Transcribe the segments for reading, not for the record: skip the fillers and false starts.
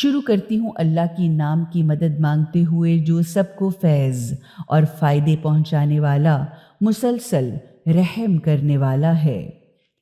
شروع کرتی ہوں اللہ کی نام کی مدد مانگتے ہوئے جو سب کو فیض اور فائدے پہنچانے والا، مسلسل رحم کرنے والا ہے۔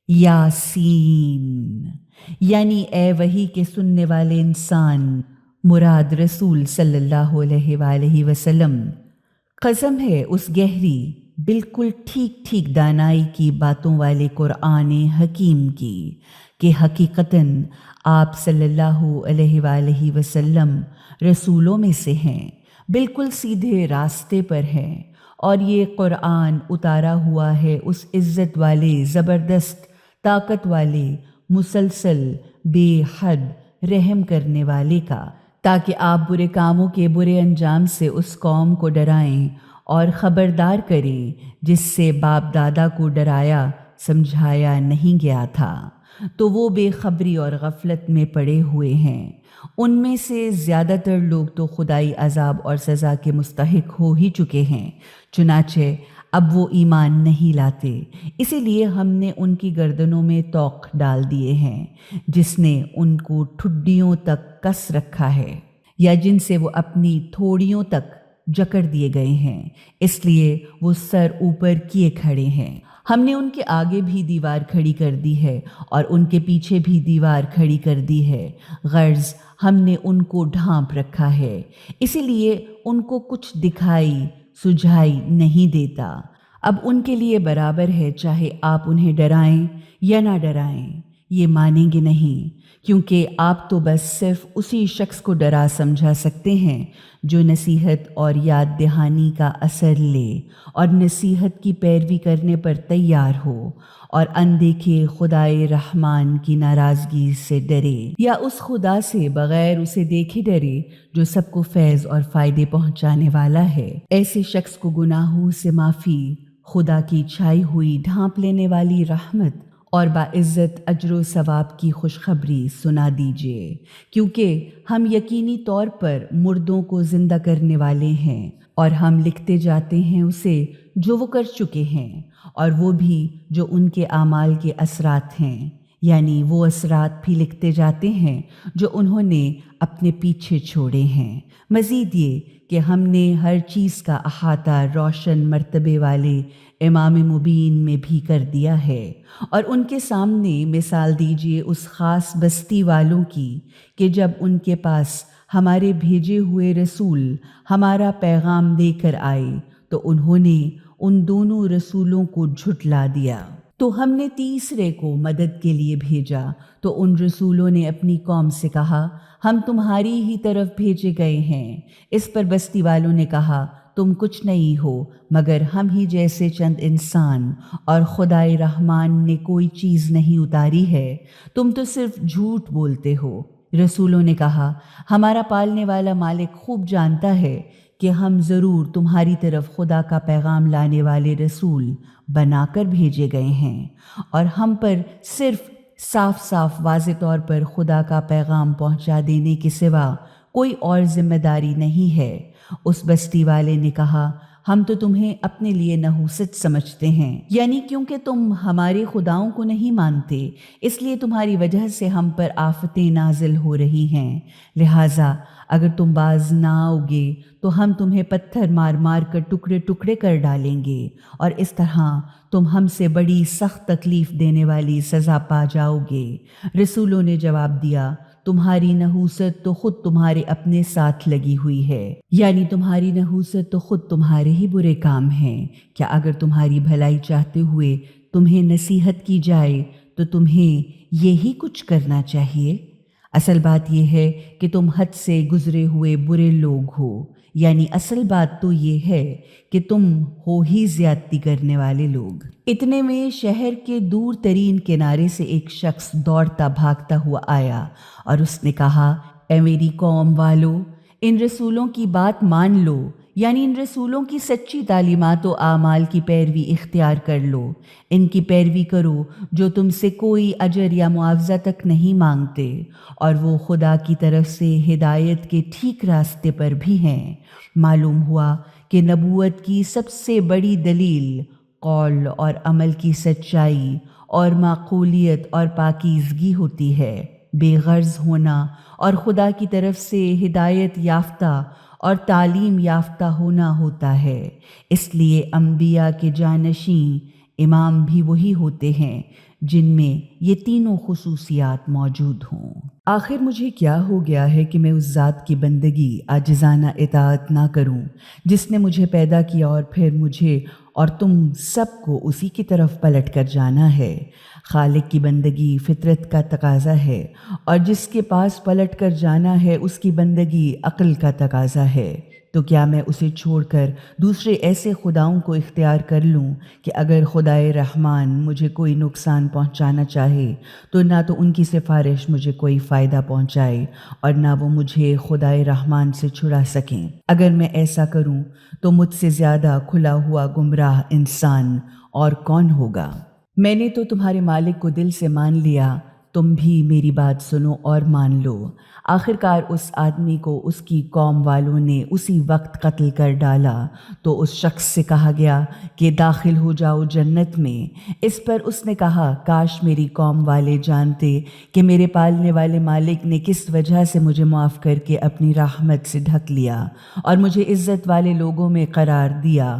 یاسین، یعنی اے وحی کے سننے والے انسان، مراد رسول صلی اللہ علیہ وآلہ وسلم۔ قسم ہے اس گہری، بالکل ٹھیک ٹھیک دانائی کی باتوں والے قرآن حکیم کی کہ حقیقتاً آپ صلی اللہ علیہ وآلہ وسلم رسولوں میں سے ہیں، بالکل سیدھے راستے پر ہیں، اور یہ قرآن اتارا ہوا ہے اس عزت والے، زبردست طاقت والے، مسلسل بے حد رحم کرنے والے کا، تاکہ آپ برے کاموں کے برے انجام سے اس قوم کو ڈرائیں اور خبردار کریں جس سے باپ دادا کو ڈرایا سمجھایا نہیں گیا تھا، تو وہ بے خبری اور غفلت میں پڑے ہوئے ہیں۔ ان میں سے زیادہ تر لوگ تو خدائی عذاب اور سزا کے مستحق ہو ہی چکے ہیں، چنانچہ اب وہ ایمان نہیں لاتے، اسی لیے ہم نے ان کی گردنوں میں طوق ڈال دیے ہیں جس نے ان کو ٹھڈیوں تک کس رکھا ہے، یا جن سے وہ اپنی تھوڑیوں تک جکڑ دیے گئے ہیں، اس لیے وہ سر اوپر کیے کھڑے ہیں۔ ہم نے ان کے آگے بھی دیوار کھڑی کر دی ہے اور ان کے پیچھے بھی دیوار کھڑی کر دی ہے، غرض ہم نے ان کو ڈھانپ رکھا ہے، اسی لیے ان کو کچھ دکھائی سجھائی نہیں دیتا۔ اب ان کے لیے برابر ہے چاہے آپ انہیں ڈرائیں یا نہ ڈرائیں، یہ مانیں گے نہیں، کیونکہ آپ تو بس صرف اسی شخص کو ڈرا سمجھا سکتے ہیں جو نصیحت اور یاد دہانی کا اثر لے اور نصیحت کی پیروی کرنے پر تیار ہو، اور اندیکھے خدائے رحمان کی ناراضگی سے ڈرے، یا اس خدا سے بغیر اسے دیکھے ڈرے جو سب کو فیض اور فائدے پہنچانے والا ہے۔ ایسے شخص کو گناہوں سے معافی، خدا کی چھائی ہوئی ڈھانپ لینے والی رحمت اور باعزت اجر و ثواب کی خوشخبری سنا دیجیے، کیونکہ ہم یقینی طور پر مردوں کو زندہ کرنے والے ہیں، اور ہم لکھتے جاتے ہیں اسے جو وہ کر چکے ہیں، اور وہ بھی جو ان کے اعمال کے اثرات ہیں، یعنی وہ اثرات بھی لکھتے جاتے ہیں جو انہوں نے اپنے پیچھے چھوڑے ہیں۔ مزید یہ کہ ہم نے ہر چیز کا احاطہ روشن مرتبے والے امام مبین میں بھی کر دیا ہے، اور ان کے سامنے مثال دیجیے اس خاص بستی والوں کی کہ جب ان کے پاس ہمارے بھیجے ہوئے رسول ہمارا پیغام لے کر آئے تو انہوں نے ان دونوں رسولوں کو جھٹلا دیا۔ تو ہم نے تیسرے کو مدد کے لیے بھیجا تو ان رسولوں نے اپنی قوم سے کہا ہم تمہاری ہی طرف بھیجے گئے ہیں۔ اس پر بستی والوں نے کہا تم کچھ نہیں ہو مگر ہم ہی جیسے چند انسان، اور خدائے رحمان نے کوئی چیز نہیں اتاری ہے، تم تو صرف جھوٹ بولتے ہو۔ رسولوں نے کہا ہمارا پالنے والا مالک خوب جانتا ہے کہ ہم ضرور تمہاری طرف خدا کا پیغام لانے والے رسول بنا کر بھیجے گئے ہیں، اور ہم پر صرف صاف صاف واضح طور پر خدا کا پیغام پہنچا دینے کے سوا کوئی اور ذمہ داری نہیں ہے۔ اس بستی والے نے کہا ہم تو تمہیں اپنے لیے نحوست سمجھتے ہیں، یعنی کیونکہ تم ہمارے خداؤں کو نہیں مانتے اس لیے تمہاری وجہ سے ہم پر آفتیں نازل ہو رہی ہیں، لہٰذا اگر تم باز نہ آؤ گے تو ہم تمہیں پتھر مار مار کر ٹکڑے ٹکڑے کر ڈالیں گے، اور اس طرح تم ہم سے بڑی سخت تکلیف دینے والی سزا پا جاؤ گے۔ رسولوں نے جواب دیا تمہاری نحوست تو خود تمہارے اپنے ساتھ لگی ہوئی ہے، یعنی تمہاری نحوست تو خود تمہارے ہی برے کام ہیں۔ کیا اگر تمہاری بھلائی چاہتے ہوئے تمہیں نصیحت کی جائے تو تمہیں یہی کچھ کرنا چاہیے؟ اصل بات یہ ہے کہ تم حد سے گزرے ہوئے برے لوگ ہو، یعنی اصل بات تو یہ ہے کہ تم ہو ہی زیادتی کرنے والے لوگ۔ اتنے میں شہر کے دور ترین کنارے سے ایک شخص دوڑتا بھاگتا ہوا آیا اور اس نے کہا اے میری قوم والو، ان رسولوں کی بات مان لو، یعنی ان رسولوں کی سچی تعلیمات و اعمال کی پیروی اختیار کر لو، ان کی پیروی کرو جو تم سے کوئی اجر یا معاوضہ تک نہیں مانگتے، اور وہ خدا کی طرف سے ہدایت کے ٹھیک راستے پر بھی ہیں۔ معلوم ہوا کہ نبوت کی سب سے بڑی دلیل قول اور عمل کی سچائی اور معقولیت اور پاکیزگی ہوتی ہے۔ بے غرض ہونا اور خدا کی طرف سے ہدایت یافتہ اور تعلیم یافتہ ہونا ہوتا ہے۔ اس لیے انبیاء کے جانشین امام بھی وہی ہوتے ہیں جن میں یہ تینوں خصوصیات موجود ہوں۔ آخر مجھے کیا ہو گیا ہے کہ میں اس ذات کی بندگی عاجزانہ اطاعت نہ کروں جس نے مجھے پیدا کیا اور پھر مجھے اور تم سب کو اسی کی طرف پلٹ کر جانا ہے۔ خالق کی بندگی فطرت کا تقاضا ہے اور جس کے پاس پلٹ کر جانا ہے اس کی بندگی عقل کا تقاضا ہے۔ تو کیا میں اسے چھوڑ کر دوسرے ایسے خداؤں کو اختیار کر لوں کہ اگر خدائے رحمان مجھے کوئی نقصان پہنچانا چاہے تو نہ تو ان کی سفارش مجھے کوئی فائدہ پہنچائے اور نہ وہ مجھے خدائے رحمان سے چھڑا سکیں؟ اگر میں ایسا کروں تو مجھ سے زیادہ کھلا ہوا گمراہ انسان اور کون ہوگا؟ میں نے تو تمہارے مالک کو دل سے مان لیا، تم بھی میری بات سنو اور مان لو۔ آخرکار اس آدمی کو اس کی قوم والوں نے اسی وقت قتل کر ڈالا تو اس شخص سے کہا گیا کہ داخل ہو جاؤ جنت میں۔ اس پر اس نے کہا کاش میری قوم والے جانتے کہ میرے پالنے والے مالک نے کس وجہ سے مجھے معاف کر کے اپنی رحمت سے ڈھک لیا اور مجھے عزت والے لوگوں میں قرار دیا۔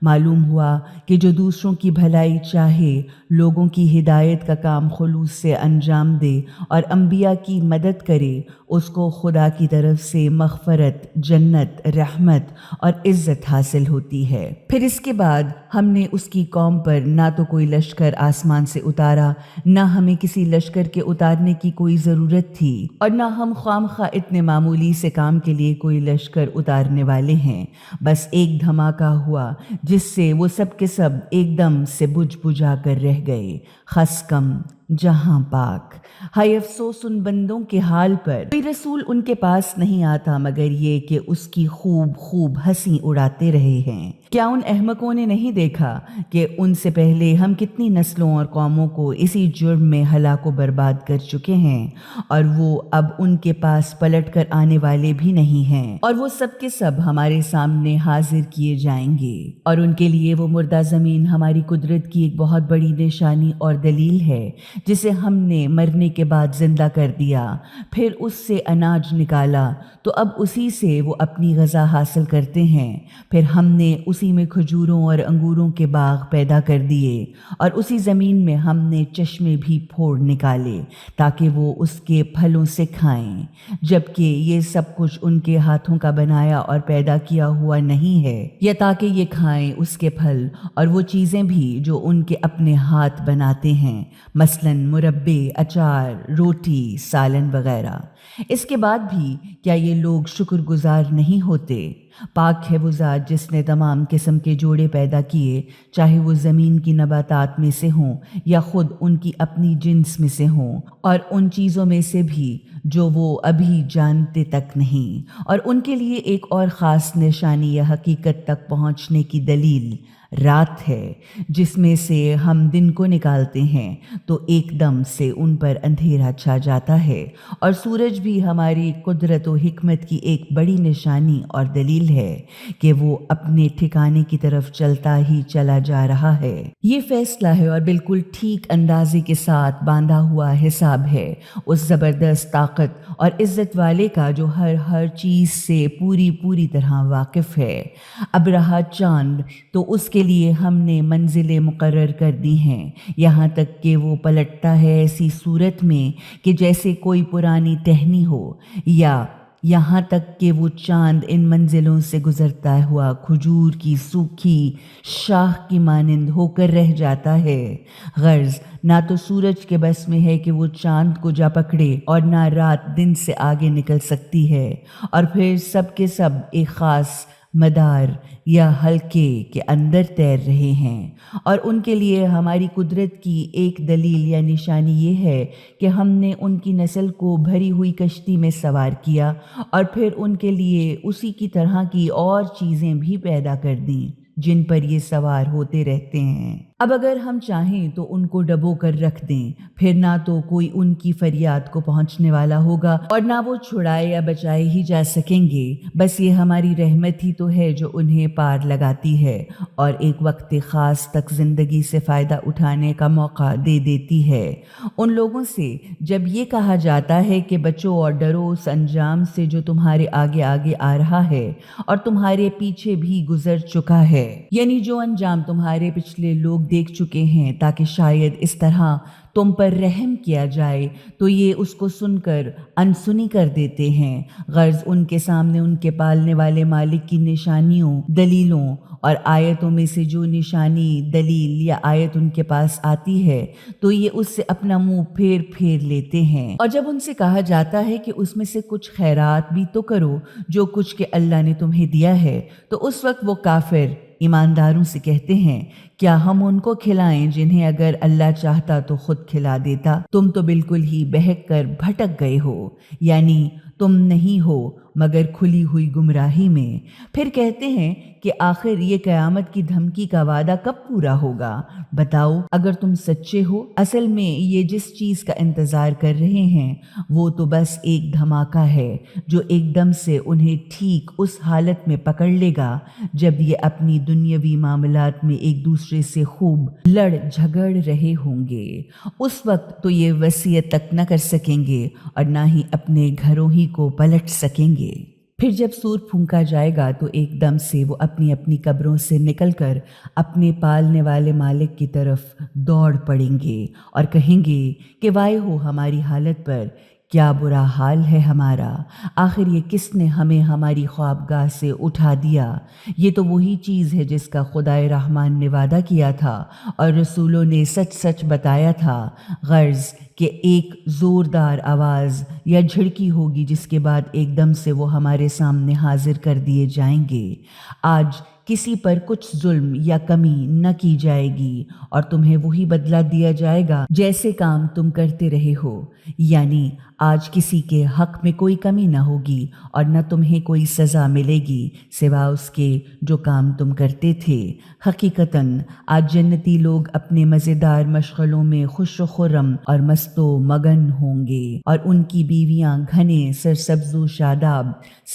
معلوم ہوا کہ جو دوسروں کی بھلائی چاہے، لوگوں کی ہدایت کا کام خلوص سے انجام دے اور انبیاء کی مدد کرے، اس کو خدا کی طرف سے مغفرت، جنت، رحمت اور عزت حاصل ہوتی ہے۔ پھر اس کے بعد ہم نے اس کی قوم پر نہ تو کوئی لشکر آسمان سے اتارا، نہ ہمیں کسی لشکر کے اتارنے کی کوئی ضرورت تھی، اور نہ ہم خواہ اتنے معمولی سے کام کے لیے کوئی لشکر اتارنے والے ہیں۔ بس ایک دھماکہ ہوا جس سے وہ سب کے سب ایک دم سے بجھ بجھا کر رہ گئے۔ خس کم جہاں پاک، ہائے افسوس ان بندوں کے حال پر، کوئی رسول ان کے پاس نہیں آتا مگر یہ کہ اس کی خوب خوب ہنسی اڑاتے رہے ہیں۔ کیا ان احمقوں نے نہیں دیکھا کہ ان سے پہلے ہم کتنی نسلوں اور قوموں کو اسی جرم میں ہلاک و برباد کر چکے ہیں، اور وہ اب ان کے پاس پلٹ کر آنے والے بھی نہیں ہیں، اور وہ سب کے سب ہمارے سامنے حاضر کیے جائیں گے، اور ان کے لیے وہ مردہ زمین ہماری قدرت کی ایک بہت بڑی نشانی اور دلیل ہے جسے ہم نے مرنے کے بعد زندہ کر دیا، پھر اس سے اناج نکالا تو اب اسی سے وہ اپنی غذا حاصل کرتے ہیں، پھر ہم نے اسی میں کھجوروں اور انگوروں کے باغ پیدا کر دیے، اور اسی زمین میں ہم نے چشمے بھی پھوڑ نکالے تاکہ وہ اس کے پھلوں سے کھائیں، جبکہ یہ سب کچھ ان کے ہاتھوں کا بنایا اور پیدا کیا ہوا نہیں ہے، یا تاکہ یہ کھائیں اس کے پھل اور وہ چیزیں بھی جو ان کے اپنے ہاتھ بناتے ہیں، مثلاً مربے، اچار، روٹی، سالن وغیرہ۔ اس کے بعد بھی کیا یہ لوگ شکر گزار نہیں ہوتے؟ پاک ہے وہ ذات جس نے تمام قسم کے جوڑے پیدا کیے، چاہے وہ زمین کی نباتات میں سے ہوں یا خود ان کی اپنی جنس میں سے ہوں، اور ان چیزوں میں سے بھی جو وہ ابھی جانتے تک نہیں، اور ان کے لیے ایک اور خاص نشانی یا حقیقت تک پہنچنے کی دلیل رات ہے، جس میں سے ہم دن کو نکالتے ہیں تو ایک دم سے ان پر اندھیرا چھا جاتا ہے، اور سورج بھی ہماری قدرت و حکمت کی ایک بڑی نشانی اور دلیل ہے کہ وہ اپنے ٹھکانے کی طرف چلتا ہی چلا جا رہا ہے۔ یہ فیصلہ ہے اور بالکل ٹھیک اندازے کے ساتھ باندھا ہوا حساب ہے اس زبردست طاقت اور عزت والے کا جو ہر چیز سے پوری طرح واقف ہے۔ اب رہا چاند، تو اس کے لیے ہم نے منزلیں مقرر کر دی ہیں، یہاں تک کہ وہ پلٹتا ہے ایسی صورت میں کہ جیسے کوئی پرانی ٹہنی ہو، یا یہاں تک کہ وہ چاند ان منزلوں سے گزرتا ہوا کھجور کی سوکھی شاخ کی مانند ہو کر رہ جاتا ہے۔ غرض نہ تو سورج کے بس میں ہے کہ وہ چاند کو جا پکڑے، اور نہ رات دن سے آگے نکل سکتی ہے، اور پھر سب کے سب ایک خاص مدار یا حلقے کے اندر تیر رہے ہیں، اور ان کے لیے ہماری قدرت کی ایک دلیل یا نشانی یہ ہے کہ ہم نے ان کی نسل کو بھری ہوئی کشتی میں سوار کیا اور پھر ان کے لیے اسی کی طرح کی اور چیزیں بھی پیدا کر دیں جن پر یہ سوار ہوتے رہتے ہیں۔ اب اگر ہم چاہیں تو ان کو ڈبو کر رکھ دیں، پھر نہ تو کوئی ان کی فریاد کو پہنچنے والا ہوگا اور نہ وہ چھڑائے یا بچائے ہی جا سکیں گے۔ بس یہ ہماری رحمت ہی تو ہے جو انہیں پار لگاتی ہے اور ایک وقت خاص تک زندگی سے فائدہ اٹھانے کا موقع دے دیتی ہے۔ ان لوگوں سے جب یہ کہا جاتا ہے کہ بچو اور ڈرو اس انجام سے جو تمہارے آگے آگے آ رہا ہے اور تمہارے پیچھے بھی گزر چکا ہے، یعنی جو انجام تمہارے پچھلے لوگ دیکھ چکے ہیں، تاکہ شاید اس طرح تم پر رحم کیا جائے، تو یہ اس کو سن کر انسنی کر دیتے ہیں۔ غرض ان کے سامنے ان کے پالنے والے مالک کی نشانیوں، دلیلوں اور آیتوں میں سے جو نشانی، دلیل یا آیت ان کے پاس آتی ہے تو یہ اس سے اپنا منہ پھیر پھیر لیتے ہیں۔ اور جب ان سے کہا جاتا ہے کہ اس میں سے کچھ خیرات بھی تو کرو جو کچھ کہ اللہ نے تمہیں دیا ہے، تو اس وقت وہ کافر ایمانداروں سے کہتے ہیں، کیا ہم ان کو کھلائیں جنہیں اگر اللہ چاہتا تو خود کھلا دیتا؟ تم تو بالکل ہی بہک کر بھٹک گئے ہو، یعنی تم نہیں ہو مگر کھلی ہوئی گمراہی میں۔ پھر کہتے ہیں کہ آخر یہ قیامت کی دھمکی کا وعدہ کب پورا ہوگا؟ بتاؤ اگر تم سچے ہو۔ اصل میں یہ جس چیز کا انتظار کر رہے ہیں وہ تو بس ایک دھماکہ ہے جو ایک دم سے انہیں ٹھیک اس حالت میں پکڑ لے گا جب یہ اپنی دنیاوی معاملات میں ایک دوسرے سے خوب لڑ جھگڑ رہے ہوں گے۔ اس وقت تو یہ وصیت تک نہ کر سکیں گے اور نہ ہی اپنے گھروں ہی کو پلٹ سکیں گے۔ پھر جب سور پھونکا جائے گا تو ایک دم سے وہ اپنی اپنی قبروں سے نکل کر اپنے پالنے والے مالک کی طرف دوڑ پڑیں گے اور کہیں گے کہ وائے ہو ہماری حالت پر، کیا برا حال ہے ہمارا، آخر یہ کس نے ہمیں ہماری خوابگاہ سے اٹھا دیا؟ یہ تو وہی چیز ہے جس کا خدائے رحمان نے وعدہ کیا تھا اور رسولوں نے سچ سچ بتایا تھا۔ غرض کہ ایک زوردار آواز یا جھڑکی ہوگی جس کے بعد ایک دم سے وہ ہمارے سامنے حاضر کر دیے جائیں گے۔ آج کسی پر کچھ ظلم یا کمی نہ کی جائے گی اور تمہیں وہی بدلہ دیا جائے گا جیسے کام تم کرتے رہے ہو، یعنی آج کسی کے حق میں کوئی کمی نہ ہوگی اور نہ تمہیں کوئی سزا ملے گی سوا اس کے جو کام تم کرتے تھے۔ حقیقتاً آج جنتی لوگ اپنے مزیدار مشغلوں میں خوش و خرم اور مست و مگن ہوں گے اور ان کی بیویاں گھنے سرسبز و شاداب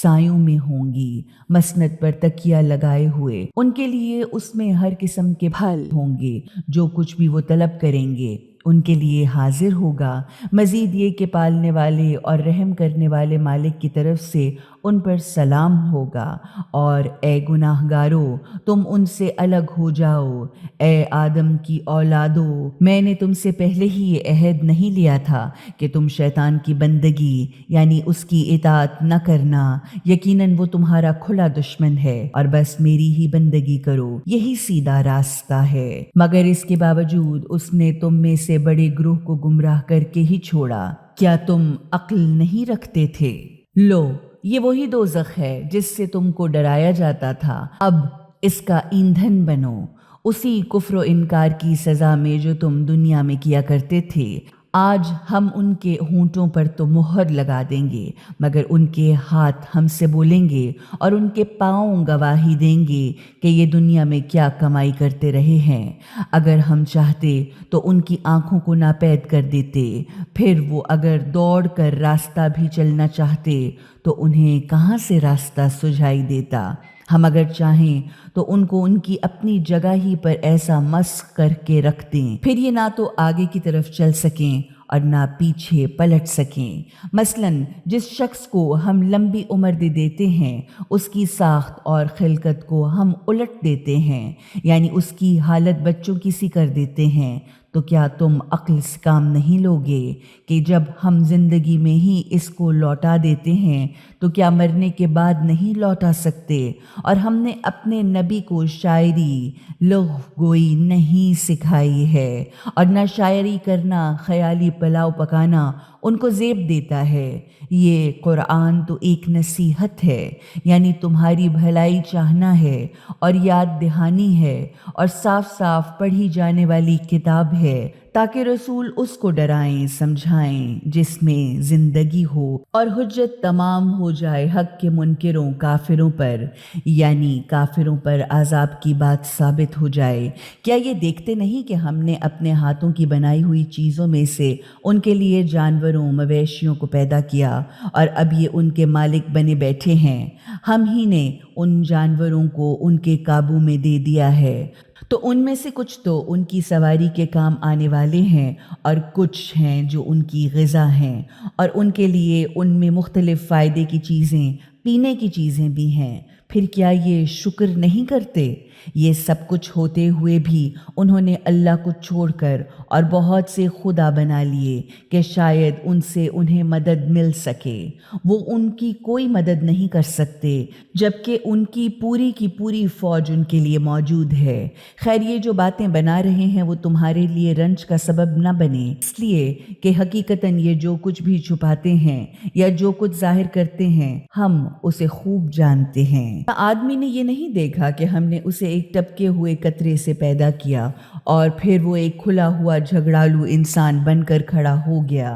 سایوں میں ہوں گی، مسند پر تکیہ لگائے ہوئے۔ ان کے لیے اس میں ہر قسم کے پھل ہوں گے، جو کچھ بھی وہ طلب کریں گے ان کے لیے حاضر ہوگا۔ مزید یہ کہ پالنے والے اور رحم کرنے والے مالک کی طرف سے ان پر سلام ہوگا، اور اے گناہ گارو تم ان سے الگ ہو جاؤ۔ اے آدم کی اولادو، میں نے تم سے پہلے ہی یہ عہد نہیں لیا تھا کہ تم شیطان کی بندگی یعنی اس کی اطاعت نہ کرنا، یقیناً وہ تمہارا کھلا دشمن ہے، اور بس میری ہی بندگی کرو، یہی سیدھا راستہ ہے۔ مگر اس کے باوجود اس نے تم میں سے بڑے گروہ کو گمراہ کر کے ہی چھوڑا۔ کیا تم عقل نہیں رکھتے تھے؟ لو یہ وہی دوزخ ہے جس سے تم کو ڈرایا جاتا تھا، اب اس کا ایندھن بنو، اسی کفر و انکار کی سزا میں جو تم دنیا میں کیا کرتے تھے۔ آج ہم ان کے ہونٹوں پر تو مہر لگا دیں گے مگر ان کے ہاتھ ہم سے بولیں گے اور ان کے پاؤں گواہی دیں گے کہ یہ دنیا میں کیا کمائی کرتے رہے ہیں۔ اگر ہم چاہتے تو ان کی آنکھوں کو ناپید کر دیتے، پھر وہ اگر دوڑ کر راستہ بھی چلنا چاہتے تو انہیں کہاں سے راستہ سجھائی دیتا۔ ہم اگر چاہیں تو ان کو ان کی اپنی جگہ ہی پر ایسا مسخ کر کے رکھ دیں، پھر یہ نہ تو آگے کی طرف چل سکیں اور نہ پیچھے پلٹ سکیں۔ مثلاً جس شخص کو ہم لمبی عمر دے دیتے ہیں اس کی ساخت اور خلقت کو ہم الٹ دیتے ہیں، یعنی اس کی حالت بچوں کی سی کر دیتے ہیں، تو کیا تم عقل سے کام نہیں لوگے کہ جب ہم زندگی میں ہی اس کو لوٹا دیتے ہیں تو کیا مرنے کے بعد نہیں لوٹا سکتے؟ اور ہم نے اپنے نبی کو شاعری لغو گوئی نہیں سکھائی ہے، اور نہ شاعری کرنا، خیالی پلاؤ پکانا ان کو زیب دیتا ہے۔ یہ قرآن تو ایک نصیحت ہے، یعنی تمہاری بھلائی چاہنا ہے اور یاد دہانی ہے، اور صاف صاف پڑھی جانے والی کتاب ہے تاکہ رسول اس کو ڈرائیں سمجھائیں جس میں زندگی ہو اور حجت تمام ہو جائے حق کے منکروں کافروں پر، یعنی کافروں پر عذاب کی بات ثابت ہو جائے۔ کیا یہ دیکھتے نہیں کہ ہم نے اپنے ہاتھوں کی بنائی ہوئی چیزوں میں سے ان کے لیے جانوروں مویشیوں کو پیدا کیا اور اب یہ ان کے مالک بنے بیٹھے ہیں؟ ہم ہی نے ان جانوروں کو ان کے قابو میں دے دیا ہے، تو ان میں سے کچھ تو ان کی سواری کے کام آنے والے ہیں اور کچھ ہیں جو ان کی غذا ہیں، اور ان کے لیے ان میں مختلف فائدے کی چیزیں، پینے کی چیزیں بھی ہیں۔ پھر کیا یہ شکر نہیں کرتے؟ یہ سب کچھ ہوتے ہوئے بھی انہوں نے اللہ کو چھوڑ کر اور بہت سے خدا بنا لیے کہ شاید ان سے انہیں مدد مل سکے۔ وہ ان کی کوئی مدد نہیں کر سکتے جبکہ ان کی پوری فوج ان کے لیے موجود ہے۔ خیر، یہ جو باتیں بنا رہے ہیں وہ تمہارے لیے رنج کا سبب نہ بنے، اس لیے کہ حقیقتاً یہ جو کچھ بھی چھپاتے ہیں یا جو کچھ ظاہر کرتے ہیں ہم اسے خوب جانتے ہیں۔ آدمی نے یہ نہیں دیکھا کہ ہم نے اسے ایک ٹپکے ہوئے قطرے سے پیدا کیا اور پھر وہ ایک کھلا ہوا جھگڑالو انسان بن کر کھڑا ہو گیا۔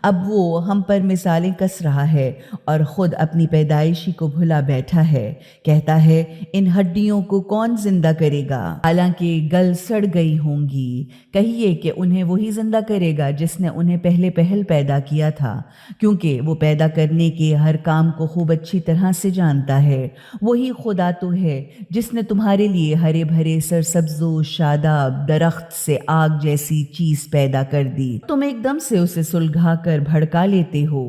اب وہ ہم پر مثالیں کس رہا ہے اور خود اپنی پیدائشی کو بھلا بیٹھا ہے۔ کہتا ہے ان ہڈیوں کو کون زندہ کرے گا حالانکہ گل سڑ گئی ہوں گی؟ کہیے کہ انہیں وہی زندہ کرے گا جس نے انہیں پہل پیدا کیا تھا، کیونکہ وہ پیدا کرنے کے ہر کام کو خوب اچھی طرح سے جانتا ہے۔ وہی خدا تو ہے جس نے تمہارے لیے ہرے بھرے سرسبز و شاداب درخت سے آگ جیسی چیز پیدا کر دی، تم ایک دم سے اسے سلگھا کر بھڑکا لیتے ہو،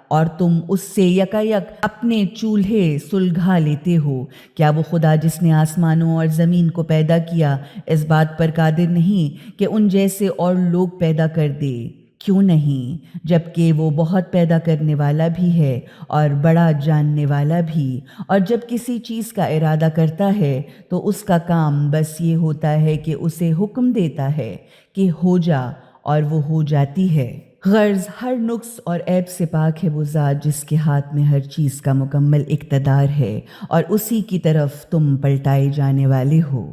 اور تم اس سے یکایک اپنے چولہے سلگھا لیتے ہو۔ کیا وہ خدا جس نے آسمانوں اور زمین کو پیدا کیا اس بات پر قادر نہیں کہ ان جیسے اور لوگ پیدا کر دے؟ کیوں نہیں، جبکہ وہ بہت پیدا کرنے والا بھی ہے اور بڑا جاننے والا بھی۔ اور جب کسی چیز کا ارادہ کرتا ہے تو اس کا کام بس یہ ہوتا ہے کہ اسے حکم دیتا ہے کہ ہو جا، اور وہ ہو جاتی ہے۔ غرض ہر نقص اور عیب سے پاک ہے وہ ذات جس کے ہاتھ میں ہر چیز کا مکمل اقتدار ہے اور اسی کی طرف تم پلٹائے جانے والے ہو۔